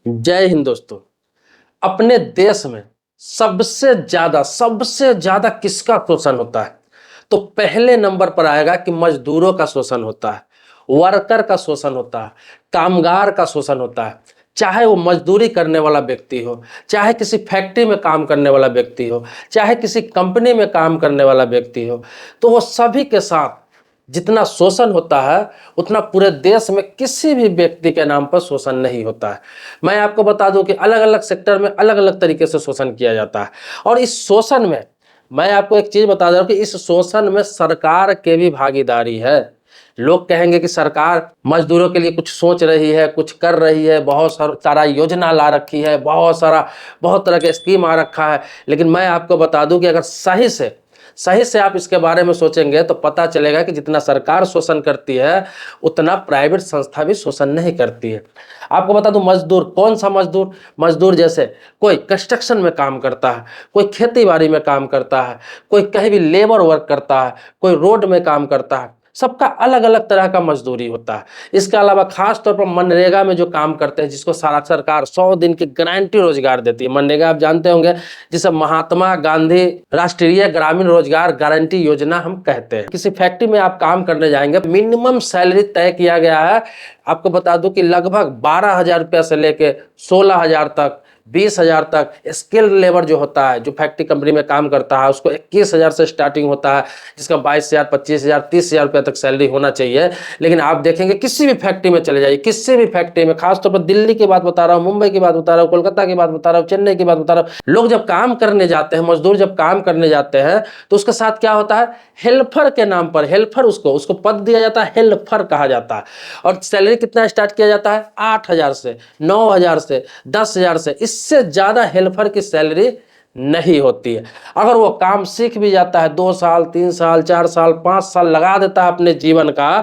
जय हिंद दोस्तों। अपने देश में सबसे ज्यादा किसका शोषण होता है? तो पहले नंबर पर आएगा कि मजदूरों का शोषण होता है, वर्कर का शोषण होता है, कामगार का शोषण होता है। चाहे वो मजदूरी करने वाला व्यक्ति हो, चाहे किसी फैक्ट्री में काम करने वाला व्यक्ति हो, चाहे किसी कंपनी में काम करने वाला व्यक्ति हो, तो वो सभी के साथ जितना शोषण होता है उतना पूरे देश में किसी भी व्यक्ति के नाम पर शोषण नहीं होता है। मैं आपको बता दूं कि अलग अलग सेक्टर में अलग अलग तरीके से शोषण किया जाता है। और इस शोषण में मैं आपको एक चीज बता दूं कि इस शोषण में सरकार के भी भागीदारी है। लोग कहेंगे कि सरकार मजदूरों के लिए कुछ सोच रही है, कुछ कर रही है, बहुत सारा योजना ला रखी है, बहुत तरह के स्कीम आ रखा है। लेकिन मैं आपको बता दूं कि अगर सही से आप इसके बारे में सोचेंगे तो पता चलेगा कि जितना सरकार शोषण करती है उतना प्राइवेट संस्था भी शोषण नहीं करती है। आपको बता दूं, मजदूर कौन सा मजदूर जैसे कोई कंस्ट्रक्शन में काम करता है, कोई खेती बाड़ी में काम करता है, कोई कहीं भी लेबर वर्क करता है, कोई रोड में काम करता है। सबका अलग अलग तरह का मजदूरी होता है। इसके अलावा खास तौर पर मनरेगा में जो काम करते हैं, जिसको सारा सरकार 100 दिन की गारंटी रोजगार देती है। मनरेगा आप जानते होंगे, जिसे महात्मा गांधी राष्ट्रीय ग्रामीण रोजगार गारंटी योजना हम कहते हैं। किसी फैक्ट्री में आप काम करने जाएंगे, मिनिमम सैलरी तय किया गया है। आपको बता दूं कि लगभग 12,000 रुपया से लेके 16,000 तक, 20,000 तक स्किल्ड लेबर जो होता है, जो फैक्ट्री कंपनी में काम करता है, उसको 21,000 से स्टार्टिंग होता है, जिसका 22,000, 25,000, 30,000 रुपये तक सैलरी होना चाहिए। लेकिन आप देखेंगे किसी भी फैक्ट्री में चले जाइए, किसी भी फैक्ट्री में, खासतौर पर दिल्ली की बात बता रहा हूँ, मुंबई की बात बता रहा हूँ, कोलकाता की बात बता रहा हूँ, चेन्नई की बात बता रहा हूँ, लोग जब काम करने जाते हैं, मजदूर जब काम करने जाते हैं, तो उसके साथ क्या होता है, हेल्पर के नाम पर, हेल्पर उसको पद दिया जाता है, हेल्पर कहा जाता है। और सैलरी कितना स्टार्ट किया जाता है? 8,000 से, 9,000 से, 10,000 से। इससे ज्यादा हेल्पर की सैलरी नहीं होती है। अगर वो काम सीख भी जाता है, 2 साल, 3 साल, 4 साल, 5 साल लगा देता है अपने जीवन का,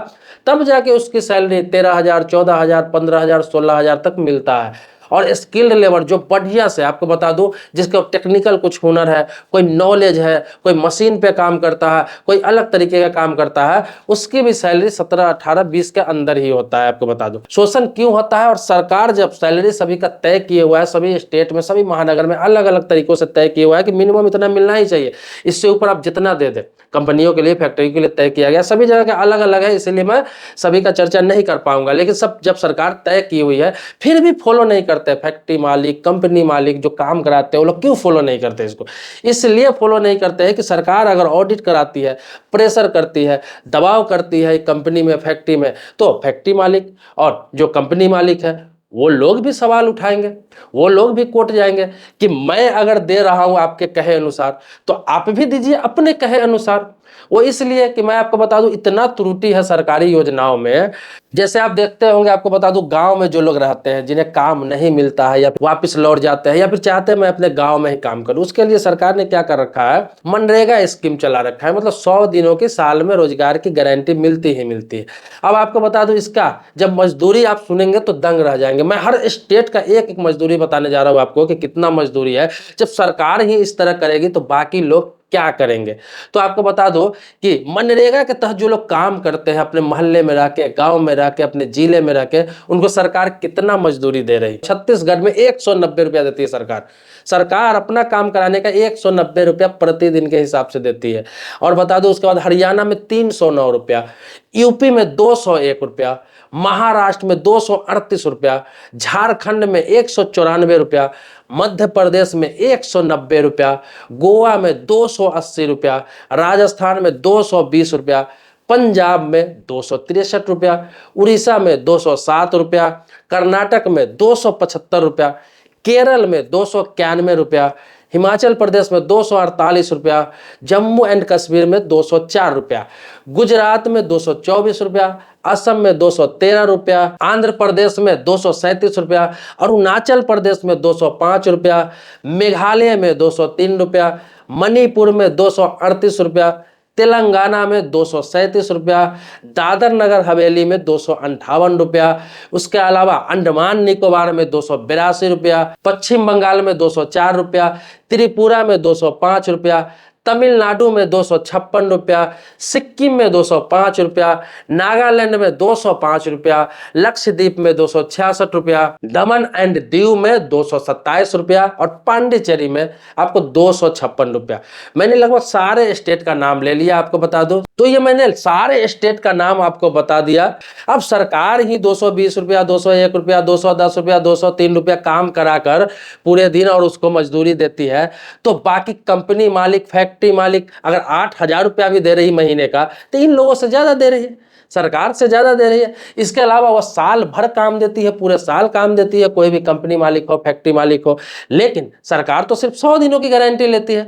तब जाके उसकी सैलरी 13,000, 14,000, 15,000, 16,000 तक मिलता है। और स्किल्ड लेबर जो बढ़िया से, आपको बता दूं, जिसका टेक्निकल कुछ हुनर है, कोई नॉलेज है, कोई मशीन पे काम करता है, कोई अलग तरीके का काम करता है, उसकी भी सैलरी 17, 18, 20 के अंदर ही होता है। आपको बता दूं शोषण क्यों होता है। और सरकार जब सैलरी सभी का तय किए हुआ है, सभी स्टेट में, सभी महानगर में अलग अलग तरीकों से तय किया हुआ है कि मिनिमम इतना मिलना ही चाहिए, इससे ऊपर आप जितना दे दे, कंपनियों के लिए, फैक्ट्री के लिए तय किया गया। सभी जगह का अलग अलग है, इसलिए मैं सभी का चर्चा नहीं कर पाऊंगा। लेकिन सब जब सरकार तय की हुई है फिर भी फॉलो नहीं करते। फैक्ट्री मालिक, कंपनी मालिक जो काम कराते हैं, वो लोग क्यों फॉलो नहीं करते इसको? इसलिए फॉलो नहीं करते हैं कि सरकार अगर ऑडिट कराती है, प्रेशर करती है, दबाव करती है कंपनी में, फैक्ट्री में, तो फैक्ट्री मालिक और जो कंपनी मालिक है वो लोग भी सवाल उठाएंगे, वो लोग भी कोर्ट जाएंगे कि मैं अगर दे रहा हूं आपके कहे अनुसार तो आप भी दीजिए अपने कहे अनुसार। वो इसलिए कि मैं आपको बता दूं, इतना त्रुटि है सरकारी योजनाओं में। जैसे आप देखते होंगे, आपको बता दूं, गांव में जो लोग रहते हैं, जिन्हें काम नहीं मिलता है या वापस लौट जाते हैं, या फिर चाहते हैं मैं अपने गांव में ही काम करूं, उसके लिए सरकार ने क्या कर रखा है, मनरेगा स्कीम चला रखा है। मतलब 100 दिनों की साल में रोजगार की गारंटी मिलती ही मिलती है। अब आपको बता दूं, इसका जब मजदूरी आप सुनेंगे तो दंग रह जाएंगे। मैं हर स्टेट का एक एक मजदूरी बताने जा रहा हूं आपको कि कितना मजदूरी है। जब सरकार ही इस तरह करेगी तो बाकी लोग क्या करेंगे? तो आपको बता दो कि मनरेगा के तहत जो लोग काम करते हैं, अपने मोहल्ले में रह के, गांव में रह के, अपने जिले में रह के, उनको सरकार कितना मजदूरी दे रही है। छत्तीसगढ़ में 190 रुपया देती है सरकार। सरकार अपना काम कराने का 190 रुपया प्रतिदिन के हिसाब से देती है। और बता दो, उसके बाद हरियाणा में 309 रुपया, यूपी में 201 रुपया, महाराष्ट्र में 238 रुपया, झारखंड में 194 रुपया, मध्य प्रदेश में 190 रुपया, गोवा में 280 रुपया, राजस्थान में 220 रुपया, पंजाब में 263 रुपया, उड़ीसा में 207 रुपया, कर्नाटक में 275 रुपया, केरल में 291 रुपया, हिमाचल प्रदेश में 248 रुपया, जम्मू एंड कश्मीर में 204 रुपया, गुजरात में 224 रुपया, असम में 213 रुपया, आंध्र प्रदेश में 237 रुपया, अरुणाचल प्रदेश में 205 रुपया, मेघालय में 203 रुपया, मणिपुर में 238 रुपया, तेलंगाना में 237 रुपया, दादर नगर हवेली में 258 रुपया, उसके अलावा अंडमान निकोबार में 282 रुपया, पश्चिम बंगाल में 204 रुपया, त्रिपुरा में 205 रुपया, तमिलनाडु में 256 रुपया, सिक्किम में 205 रुपया, नागालैंड में 205 रुपया, लक्षद्वीप में 266 रुपया, दमन एंड दीव में 227 रुपया और पांडिचेरी में आपको 256 रुपया। मैंने लगभग सारे स्टेट का नाम ले लिया, आपको बता दूं तो ये मैंने सारे स्टेट का नाम आपको बता दिया। अब सरकार ही 220 रुपया, 201 रुपया, 210 रुपया, 203 रुपया काम कराकर पूरे दिन और उसको मजदूरी देती है, तो बाकी कंपनी मालिक, फैक्ट्री मालिक अगर 8,000 रुपया भी दे रही महीने का, तो इन लोगों से ज्यादा दे रही है, सरकार से ज्यादा दे रही है। इसके अलावा वह साल भर काम देती है, पूरे साल काम देती है, कोई भी कंपनी मालिक हो, फैक्ट्री मालिक हो, लेकिन सरकार तो सिर्फ 100 दिनों की गारंटी लेती है।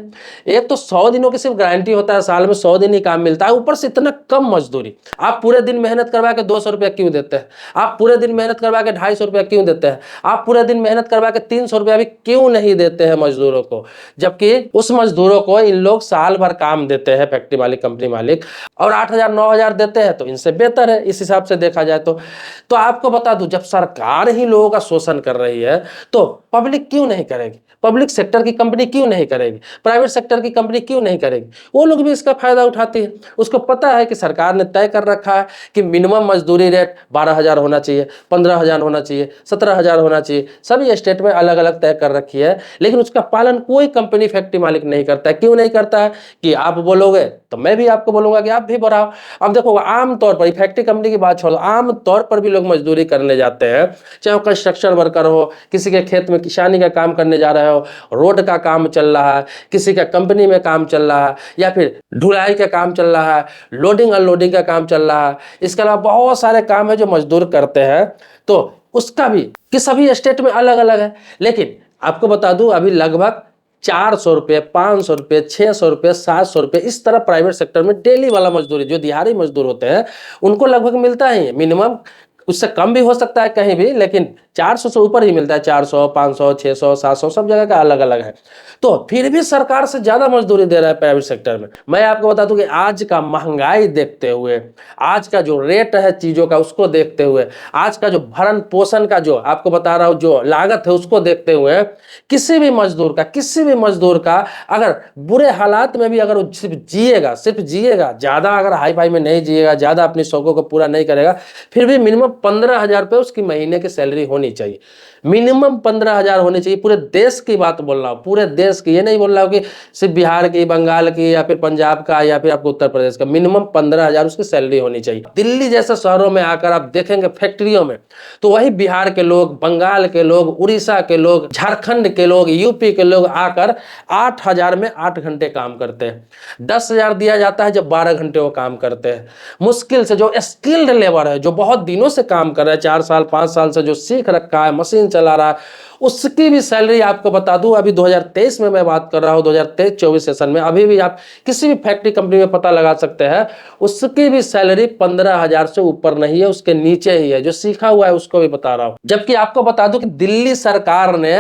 एक तो 100 दिनों की सिर्फ गारंटी होता है, साल में 100 दिन ही काम मिलता है, ऊपर से इतना कम मजदूरी। आप पूरे दिन मेहनत करवा के 200 रुपया क्यों देते हैं? आप पूरे दिन मेहनत करवा के 250 रुपया क्यों देते हैं? आप पूरे दिन मेहनत करवा के 300 रुपया भी क्यों नहीं देते हैं मजदूरों को? जबकि उस मजदूरों को इन लोग साल भर काम देते हैं, फैक्ट्री मालिक, कंपनी मालिक, और 8,000 9,000 देते हैं, तो इनसे बेहतर है इस हिसाब से देखा जाए तो आपको बता दूं, जब सरकार ही लोगों का शोषण कर रही है तो पब्लिक क्यों नहीं करेगी? पब्लिक सेक्टर की कंपनी क्यों नहीं करेगी? प्राइवेट सेक्टर की कंपनी क्यों नहीं करेगी? वो लोग भी इसका फायदा उठाती है। उसको पता है कि सरकार ने तय कर रखा है कि मिनिमम मजदूरी रेट 12,000 होना चाहिए, 15,000 होना चाहिए, 17,000 होना चाहिए, सभी स्टेट में अलग अलग तय कर रखी है, लेकिन उसका पालन कोई कंपनी, फैक्ट्री मालिक नहीं करता है। क्यों नहीं करता है? कि आप बोलोगे तो मैं भी आपको बोलूंगा कि आप भी बढ़ाओ। अब देखो, आमतौर पर फैक्ट्री कंपनी की बात छोड़ो, आम तौर पर भी लोग मजदूरी करने जाते हैं, चाहे वो कंस्ट्रक्शन वर्कर हो, किसी के खेत में किसानी का काम करने जा रहे हो, रोड का काम चल रहा है, किसी का कंपनी में काम चल रहा है, या फिर ढुलाई का काम चल रहा है, लोडिंग अनलोडिंग का काम चल रहा है, इसके अलावा बहुत सारे काम है जो मजदूर करते हैं, तो उसका भी कि सभी स्टेट में अलग अलग है। लेकिन आपको बता दूं, अभी लगभग 400 रुपये, 500 रुपये, 600 रुपये, 700 रुपये, इस तरह प्राइवेट सेक्टर में डेली वाला मजदूरी, जो दिहाड़ी मजदूर होते हैं उनको लगभग मिलता ही है। मिनिमम उससे कम भी हो सकता है कहीं भी, लेकिन 400 से ऊपर ही मिलता है। 400, 500, 600, 700, सब जगह का अलग अलग है। तो फिर भी सरकार से ज्यादा मजदूरी दे रहा है प्राइवेट सेक्टर में। मैं आपको बता दूं कि आज का महंगाई देखते हुए, आज का जो रेट है चीजों का उसको देखते हुए, आज का जो भरण पोषण का जो आपको बता रहा हूं जो लागत है उसको देखते हुए, किसी भी मजदूर का अगर बुरे हालात में भी अगर वो सिर्फ जिएगा, ज्यादा अगर हाई फाई में नहीं जिएगा, ज्यादा अपनी शौकों को पूरा नहीं करेगा, फिर भी मिनिमम 15,000 रुपये उसकी महीने की सैलरी होनी चाहिए। मिनिमम 15,000 होनी चाहिए। पूरे देश की बात बोल रहा हूँ, पूरे देश की, ये नहीं बोल रहा हूँ कि सिर्फ बिहार की, बंगाल की, या फिर पंजाब का, या फिर आपको उत्तर प्रदेश का। मिनिमम 15,000 उसकी सैलरी होनी चाहिए। दिल्ली जैसे शहरों में आकर आप देखेंगे फैक्ट्रियों में, तो वही बिहार के लोग, बंगाल के लोग, उड़ीसा के लोग, झारखंड के लोग, यूपी के लोग आकर 8,000 में 8 घंटे काम करते हैं। 10,000 दिया जाता है जब 12 घंटे वो काम करते हैं। मुश्किल से जो स्किल्ड लेबर है, जो बहुत दिनों से काम कर रहा है, 4 साल 5 साल से जो सीख रखा है, मशीन चला रहा है, उसकी भी सैलरी आपको बता दूं, अभी 2023 में मैं बात कर रहा हूं, 2023-24 सेशन में, अभी भी आप किसी भी फैक्ट्री कंपनी में पता लगा सकते हैं, उसकी भी सैलरी 15,000 से ऊपर नहीं है, उसके नीचे ही है। जो सीखा हुआ है उसको भी बता रहा हूं। जबकि आपको बता दूं कि दिल्ली सरकार ने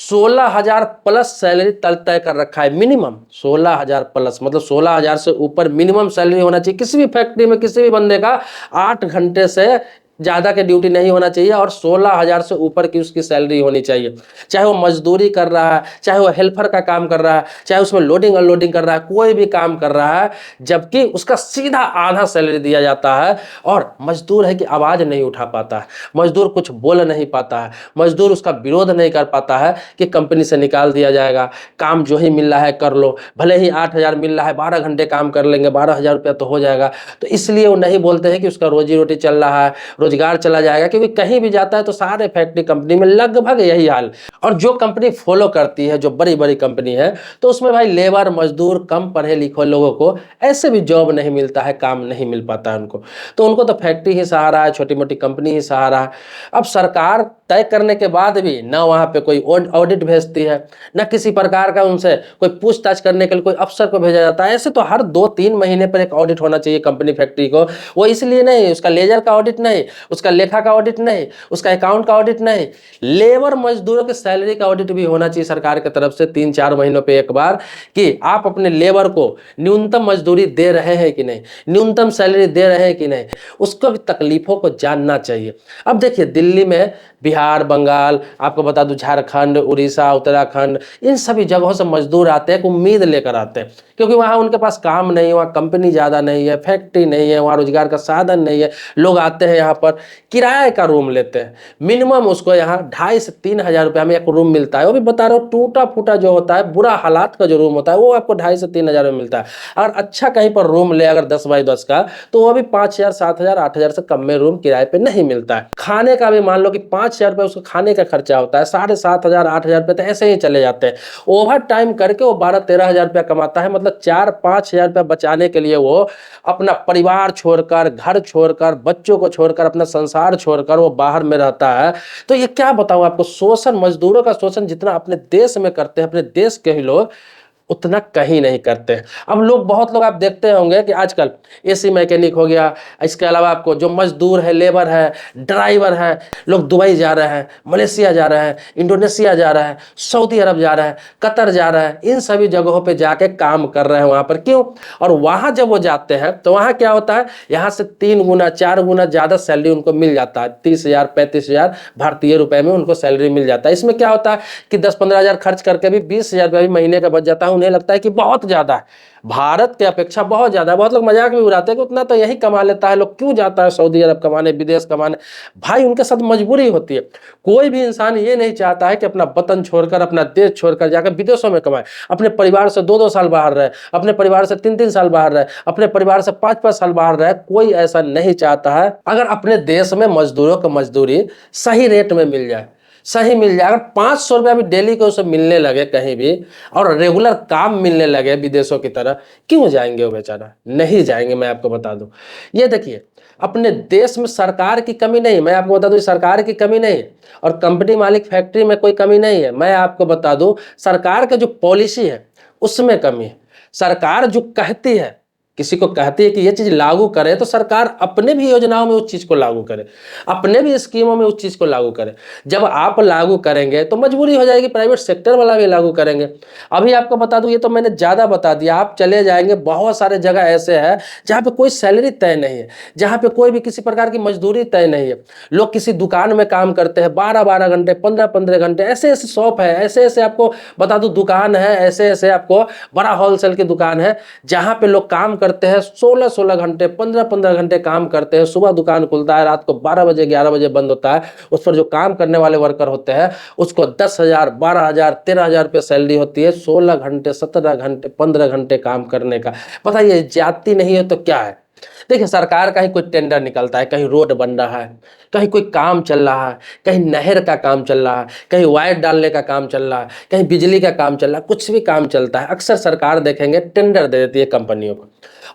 16,000 प्लस सैलरी तय कर रखा है। मिनिमम 16,000 प्लस, मतलब 16,000 से ऊपर मिनिमम सैलरी होना चाहिए किसी भी फैक्ट्री में। किसी भी बंदे का 8 घंटे से ज्यादा के ड्यूटी नहीं होना चाहिए और 16,000 से ऊपर की उसकी सैलरी होनी चाहिए। चाहे वो मजदूरी कर रहा है, चाहे वो हेल्पर का काम कर रहा है, चाहे उसमें लोडिंग अनलोडिंग कर रहा है, कोई भी काम कर रहा है, जबकि उसका सीधा आधा सैलरी दिया जाता है। और मजदूर है कि आवाज नहीं उठा पाता है, मजदूर कुछ बोल नहीं पाता है, मजदूर उसका विरोध नहीं कर पाता है कि कंपनी से निकाल दिया जाएगा, काम जो ही मिल रहा है कर लो, भले ही 8,000 मिल रहा है, 12 घंटे काम कर लेंगे, 12,000 रुपया तो हो जाएगा। तो इसलिए वो नहीं बोलते हैं कि उसका रोजी रोटी चल रहा है, रोजगार चला जाएगा, क्योंकि कहीं भी जाता है तो सारे फैक्ट्री कंपनी में लगभग यही हाल। और जो कंपनी फॉलो करती है, जो बड़ी बड़ी कंपनी है, तो उसमें भाई लेबर, मजदूर, कम पढ़े लिखे लोगों को ऐसे भी जॉब नहीं मिलता है, काम नहीं मिल पाता है उनको। तो उनको तो फैक्ट्री ही सहारा है, छोटी मोटी कंपनी ही सहारा है। अब सरकार तय करने के बाद भी ना वहाँ पे कोई ऑडिट भेजती है, ना किसी प्रकार का उनसे कोई पूछताछ करने के लिए कोई अफसर को भेजा जाता है। ऐसे तो हर 2-3 महीने पर एक ऑडिट होना चाहिए कंपनी फैक्ट्री को। वो इसलिए नहीं, उसका लेजर का ऑडिट नहीं, उसका लेखा का ऑडिट नहीं, उसका अकाउंट का ऑडिट नहीं, लेबर मजदूरों की सैलरी का ऑडिट भी होना चाहिए सरकार की तरफ से 3-4 महीनों पे एक बार, कि आप अपने लेबर को न्यूनतम मजदूरी दे रहे हैं कि नहीं, न्यूनतम सैलरी दे रहे हैं कि नहीं, उसको भी तकलीफों को जानना चाहिए। अब देखिए दिल्ली में, बिहार, बंगाल, आपको बता दूं झारखंड, उड़ीसा, उत्तराखंड, इन सभी जगहों से मजदूर आते हैं, एक उम्मीद लेकर आते हैं, क्योंकि वहाँ उनके पास काम नहीं है, वहाँ कंपनी ज़्यादा नहीं है, फैक्ट्री नहीं है, वहाँ रोजगार का साधन नहीं है। लोग आते हैं यहाँ पर किराए का रूम लेते हैं, मिनिमम उसको यहाँ 2,500 से 3,000 रुपये में एक रूम मिलता है। वो भी बता रहा हूँ टूटा फूटा जो होता है, बुरा हालात का जो रूम होता है, वो आपको 2,500 से 3,000 में मिलता है। अगर अच्छा कहीं पर रूम ले अगर 10x10 का, तो वो भी 5,000, 7,000, 8,000 से कम में रूम किराए पे नहीं मिलता है। खाने का भी मान लो कि 5,000 रुपये उसको खाने का खर्चा होता है, 7,500, 8,000 रुपये तो ऐसे ही चले जाते हैं। ओवर टाइम करके वो 12-13 हज़ार रुपया कमाता है, मतलब 4-5 हज़ार रुपया बचाने के लिए वो अपना परिवार छोड़कर, घर छोड़कर, बच्चों को छोड़कर, अपना संसार छोड़कर वो बाहर में रहता है। तो ये क्या बताऊं आपको, शोषण, मजदूरों का शोषण जितना अपने देश में करते हैं अपने देश के ही लोग, उतना कहीं नहीं करते हैं। अब लोग, बहुत लोग आप देखते होंगे कि आजकल एसी मैकेनिक हो गया, इसके अलावा आपको जो मजदूर है, लेबर है, ड्राइवर है, लोग दुबई जा रहे हैं, मलेशिया जा रहे हैं, इंडोनेशिया जा रहे हैं, सऊदी अरब जा रहे हैं, कतर जा रहे हैं, इन सभी जगहों पे जाके काम कर रहे हैं वहाँ पर। क्यों? और वहाँ जब वो जाते हैं तो वहाँ क्या होता है, यहाँ से 3 गुना 4 गुना ज़्यादा सैलरी उनको मिल जाता है। 30,000 35,000 भारतीय रुपए में उनको सैलरी मिल जाता है। इसमें क्या होता है कि 10-15 हज़ार खर्च करके भी 20,000 रुपये भी महीने का बच जाता है। उन्हें लगता है कि बहुत ज़्यादा है, भारत के अपेक्षा बहुत ज़्यादा है। बहुत लोग मजाक भी उड़ाते हैं कि उतना तो यही कमा लेता है, लोग क्यों जाता है सऊदी अरब कमाने, विदेश कमाने। भाई उनके साथ मजबूरी होती है। कोई भी इंसान ये नहीं चाहता है कि अपना वतन छोड़कर, अपना देश छोड़कर जाकर विदेशों में कमाए, अपने परिवार से 2-2 साल बाहर रहे, अपने परिवार से 3-3 साल बाहर रहे, अपने परिवार से 5-5 साल बाहर रहे। कोई ऐसा नहीं चाहता है। अगर अपने देश में मजदूरों को मजदूरी सही रेट में मिल जाए, सही मिल जाए, अगर 500 रुपया भी डेली को उसे मिलने लगे कहीं भी, और रेगुलर काम मिलने लगे विदेशों की तरह, क्यों जाएंगे वो बेचारा? नहीं जाएंगे। मैं आपको बता दूं, ये देखिए अपने देश में सरकार की कमी नहीं, मैं आपको बता दूं सरकार की कमी नहीं, और कंपनी मालिक फैक्ट्री में कोई कमी नहीं है। मैं आपको बता दूं सरकार का जो पॉलिसी है उसमें कमी है। सरकार जो कहती है, किसी को कहती है कि ये चीज लागू करे, तो सरकार अपने भी योजनाओं में उस चीज को लागू करे, अपने भी स्कीमों में उस चीज को लागू करे। जब आप लागू करेंगे तो मजबूरी हो जाएगी, प्राइवेट सेक्टर वाला भी लागू करेंगे। अभी आपको बता दूं, ये तो मैंने ज्यादा बता दिया, आप चले जाएंगे बहुत सारे जगह ऐसे है जहाँ पे कोई सैलरी तय नहीं है, जहाँ पे कोई भी किसी प्रकार की मजदूरी तय नहीं है। लोग किसी दुकान में काम करते हैं 12-12 घंटे, 15-15 घंटे, ऐसे ऐसे शॉप है, ऐसे ऐसे आपको बता दूं दुकान है, ऐसे ऐसे आपको बड़ा होलसेल की दुकान है जहाँ पे लोग काम करते हैं 16-16 घंटे, 15-15 घंटे काम करते हैं। सुबह दुकान खुलता है, रात को 12 बजे 11 बजे बंद होता है। उस पर जो काम करने वाले वर्कर होते हैं उसको 10,000, 12,000, 13,000 रुपये सैलरी होती है 16 घंटे, 17 घंटे, 15 घंटे काम करने का। पता ये जाती नहीं है तो क्या है? देखिए सरकार का ही कोई टेंडर निकलता है, कहीं रोड बन रहा है, कहीं कोई काम चल रहा है, कहीं नहर का काम चल रहा है, कहीं वायर डालने का काम चल रहा है, कहीं बिजली का काम चल रहा है, कुछ भी काम चलता है, अक्सर सरकार देखेंगे टेंडर दे देती है कंपनियों को,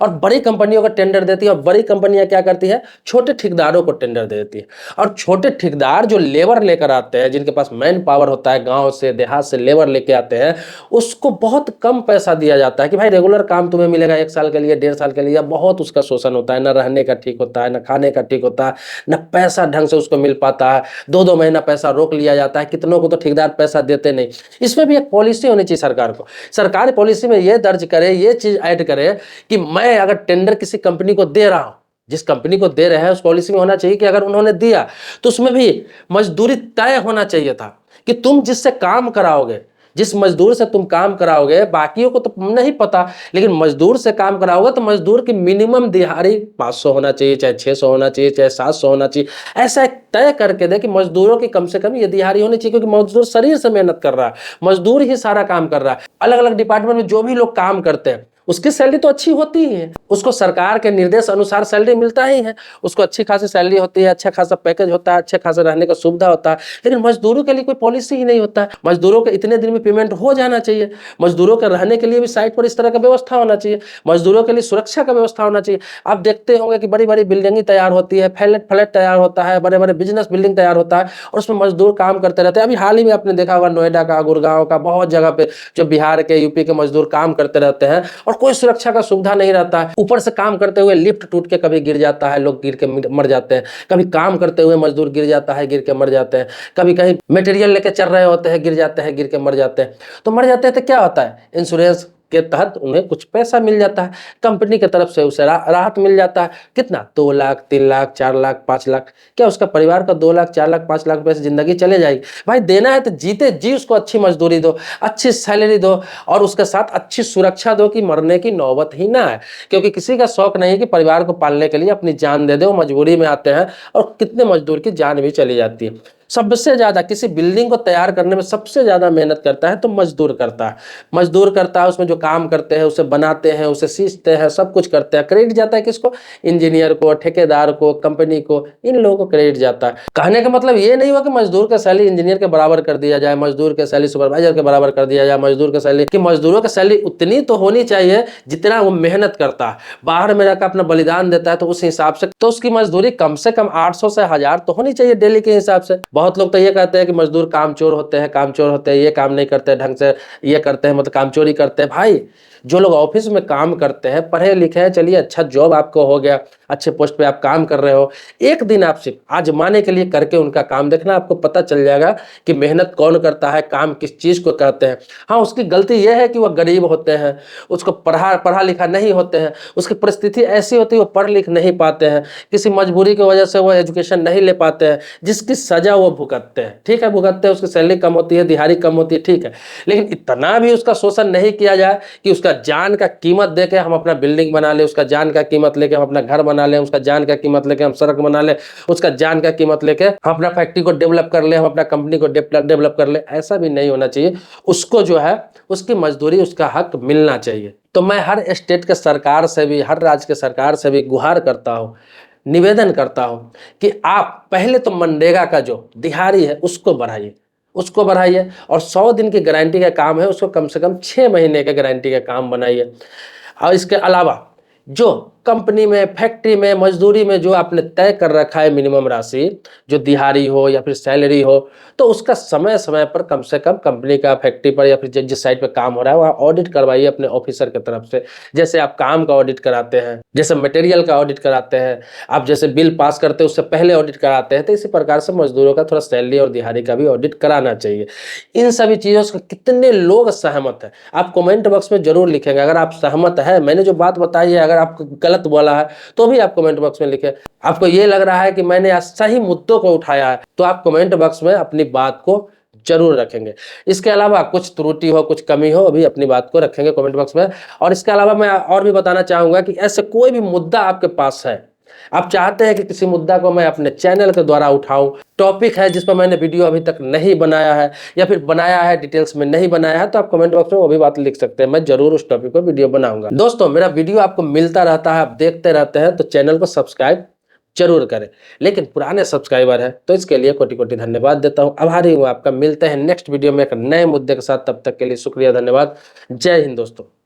और बड़ी कंपनियों को टेंडर देती है। और बड़ी कंपनियां क्या करती है, छोटे ठेकेदारों को टेंडर दे देती है। और छोटे ठेकेदार जो लेबर लेकर आते हैं, जिनके पास मैन पावर होता है, गांव से देहात से लेबर लेके आते हैं, उसको बहुत कम पैसा दिया जाता है कि भाई रेगुलर काम तुम्हें मिलेगा 1 साल के लिए, 1.5 साल के लिए। बहुत उसका शोषण होता है, न रहने का ठीक होता है, न खाने का ठीक होता है, न पैसा ढंग से उसको मिल पाता है। 2-2 महीना पैसा रोक लिया जाता है। कितनों को तो ठेकेदार पैसा देते नहीं। इसमें भी एक पॉलिसी होनी चाहिए सरकार को। सरकार पॉलिसी में ये दर्ज करे, ये चीज ऐड करे कि मैं अगर टेंडर किसी कंपनी को दे रहा हूं, जिस कंपनी को दे रहे हैं उस पॉलिसी में होना चाहिए कि अगर उन्होंने दिया तो उसमें भी मजदूरी तय होना चाहिए था कि तुम जिससे काम कराओगे, जिस मजदूर से तुम काम कराओगे, बाकियों को तो नहीं पता, लेकिन मजदूर से काम कराओगे तो मजदूर की मिनिमम दिहाड़ी 500 होना चाहिए, चाहे 600 होना चाहिए, चाहे 700 होना चाहिए। ऐसा एक तय करके दे कि मजदूरों की कम से कम ये दिहाड़ी होनी चाहिए, क्योंकि मजदूर शरीर से मेहनत कर रहा है, मजदूर ही सारा काम कर रहा है। अलग अलग डिपार्टमेंट में जो भी लोग काम करते हैं उसकी सैलरी तो अच्छी होती ही है, उसको सरकार के निर्देश अनुसार सैलरी मिलता ही है, उसको अच्छी खासी सैलरी होती है, अच्छा खासा पैकेज होता है, अच्छे खासा रहने का सुविधा होता है। लेकिन मजदूरों के लिए कोई पॉलिसी ही नहीं होता है। मजदूरों के इतने दिन में पेमेंट हो जाना चाहिए, मजदूरों के रहने के लिए भी साइट पर इस तरह का व्यवस्था होना चाहिए, मजदूरों के लिए सुरक्षा का व्यवस्था होना चाहिए। आप देखते होंगे कि बड़ी बड़ी बिल्डिंग तैयार होती है, फ्लैट तैयार होता है, बड़े बड़े बिजनेस बिल्डिंग तैयार होता है, और उसमें मजदूर काम करते रहते हैं। अभी हाल ही में आपने देखा होगा नोएडा का, गुड़गांव का, बहुत जगह पे जो बिहार के, यूपी के मजदूर काम करते रहते हैं, और कोई सुरक्षा का सुविधा नहीं रहता है। ऊपर से काम करते हुए लिफ्ट टूट के कभी गिर जाता है, लोग गिर के मर जाते हैं। कभी काम करते हुए मजदूर गिर जाता है, गिर के मर जाते हैं। कभी कहीं मटेरियल लेके चल रहे होते हैं, गिर जाते हैं, गिर के मर जाते हैं। तो मर जाते हैं तो क्या होता है, इंश्योरेंस के तहत उन्हें कुछ पैसा मिल जाता है, कंपनी की तरफ से उसे राहत मिल जाता है। कितना, 2 लाख, 3 लाख, 4 लाख, 5 लाख। क्या उसका परिवार का 2 लाख, 4 लाख, 5 लाख रुपए से जिंदगी चले जाएगी? भाई देना है तो जीते जी उसको अच्छी मजदूरी दो, अच्छी सैलरी दो, और उसके साथ अच्छी सुरक्षा दो कि मरने की नौबत ही ना है। क्योंकि किसी का शौक नहीं है कि परिवार को पालने के लिए अपनी जान दे दे, वो मजबूरी में आते हैं और कितने मजदूर की जान भी चली जाती है। सबसे ज्यादा किसी बिल्डिंग को तैयार करने में सबसे ज्यादा मेहनत करता है तो मजदूर करता है। मजदूर करता है, उसमें जो काम करते हैं, उसे बनाते हैं, उसे सींचते हैं, सब कुछ करते हैं। क्रेडिट जाता है किसको? इंजीनियर को, ठेकेदार को, कंपनी को, इन लोगों को क्रेडिट जाता है। कहने का मतलब ये नहीं हुआ कि मजदूर का सैलरी इंजीनियर के बराबर कर दिया जाए, मजदूर के सैलरी सुपरवाइजर के बराबर कर दिया जाए, मजदूर का सैलरी कि मजदूरों की सैलरी उतनी तो होनी चाहिए जितना वो मेहनत करता है, बाहर में रहकर अपना बलिदान देता है, तो उस हिसाब से तो उसकी मजदूरी कम से कम 800 से 1000 तो होनी चाहिए डेली के हिसाब से। बहुत लोग तो ये कहते हैं कि मजदूर कामचोर होते हैं, कामचोर होते हैं, ये काम नहीं करते ढंग से, ये करते हैं मतलब कामचोरी करते हैं। भाई जो लोग ऑफिस में काम करते हैं, पढ़े लिखे हैं, चलिए अच्छा जॉब आपको हो गया, अच्छे पोस्ट पे आप काम कर रहे हो, एक दिन आप सिर्फ आजमाने के लिए करके उनका काम देखना, आपको पता चल जाएगा कि मेहनत कौन करता है, काम किस चीज को करते हैं। हाँ, उसकी गलती यह है कि वह गरीब होते हैं, उसको पढ़ा लिखा नहीं होते हैं, उसकी परिस्थिति ऐसी होती है वो पढ़ लिख नहीं पाते हैं, किसी मजबूरी की वजह से वो एजुकेशन नहीं ले पाते हैं, जिसकी सजा वो भुगतते हैं। ठीक है, भुगतते हैं, उसकी सैलरी कम होती है, दिहाड़ी कम होती है, ठीक है, लेकिन इतना भी उसका शोषण नहीं किया जाए कि उसका जान का कीमत देके हम अपना बिल्डिंग बना ले, उसका जान का कीमत लेके हम अपना घर बना ले, उसका जान का कीमत लेके हम सड़क बना ले, उसका जान का कीमत लेके हम अपना फैक्ट्री को डेवलप कर ले, हम अपना कंपनी को डेवलप कर ले। ऐसा भी नहीं होना चाहिए। उसको जो है उसकी मजदूरी, उसका हक मिलना चाहिए। तो मैं हर स्टेट के सरकार से भी, हर राज्य के सरकार से भी गुहार करता हूँ, निवेदन करता हूं कि आप पहले तो मनरेगा का जो दिहाड़ी है उसको बढ़ाइए, उसको बढ़ाइए, और 100 दिन की गारंटी का काम है उसको कम से कम 6 महीने के गारंटी का काम बनाइए। और इसके अलावा जो कंपनी में, फैक्ट्री में, मजदूरी में जो आपने तय कर रखा है मिनिमम राशि, जो दिहाड़ी हो या फिर सैलरी हो, तो उसका समय समय पर कम से कम कंपनी का, फैक्ट्री पर या फिर जिस साइट पे काम हो रहा है वहाँ ऑडिट करवाइए अपने ऑफिसर की तरफ से। जैसे आप काम का ऑडिट कराते हैं, जैसे मटेरियल का ऑडिट कराते हैं, आप जैसे बिल पास करते हैं उससे पहले ऑडिट कराते हैं, तो इसी प्रकार से मजदूरों का थोड़ा सैलरी और दिहाड़ी का भी ऑडिट कराना चाहिए। इन सभी चीज़ों से कितने लोग सहमत हैं, आप कमेंट बॉक्स में जरूर लिखेंगे। अगर आप सहमत है, मैंने जो बात बताई है, अगर आपको गलत बोला है तो भी आप कमेंट बॉक्स में लिखें। आपको ये लग रहा है कि मैंने आज सही मुद्दों को उठाया है, तो आप कमेंट बॉक्स में अपनी बात को जरूर रखेंगे। इसके अलावा कुछ त्रुटि हो, कुछ कमी हो, अभी अपनी बात को रखेंगे कमेंट बॉक्स में। और इसके अलावा मैं और भी बताना चाहूंगा कि ऐसे कोई भी मुद्दा आपके पास है, आप चाहते हैं कि किसी मुद्दा को मैं अपने चैनल के द्वारा उठाऊं, टॉपिक है जिस पर मैंने वीडियो अभी तक नहीं बनाया है या फिर बनाया है डिटेल्स में नहीं बनाया है, तो आप कमेंट बॉक्स में वो भी बात लिख सकते हैं, मैं जरूर उस टॉपिक पर वीडियो बनाऊंगा। दोस्तों, मेरा वीडियो आपको मिलता रहता है, आप देखते रहते हैं, तो चैनल को सब्सक्राइब जरूर करें। लेकिन पुराने सब्सक्राइबर है तो इसके लिए कोटि कोटि धन्यवाद देता हूं, आभारी हूं आपका। मिलते हैं नेक्स्ट वीडियो में एक नए मुद्दे के साथ, तब तक के लिए शुक्रिया, धन्यवाद, जय हिंद दोस्तों।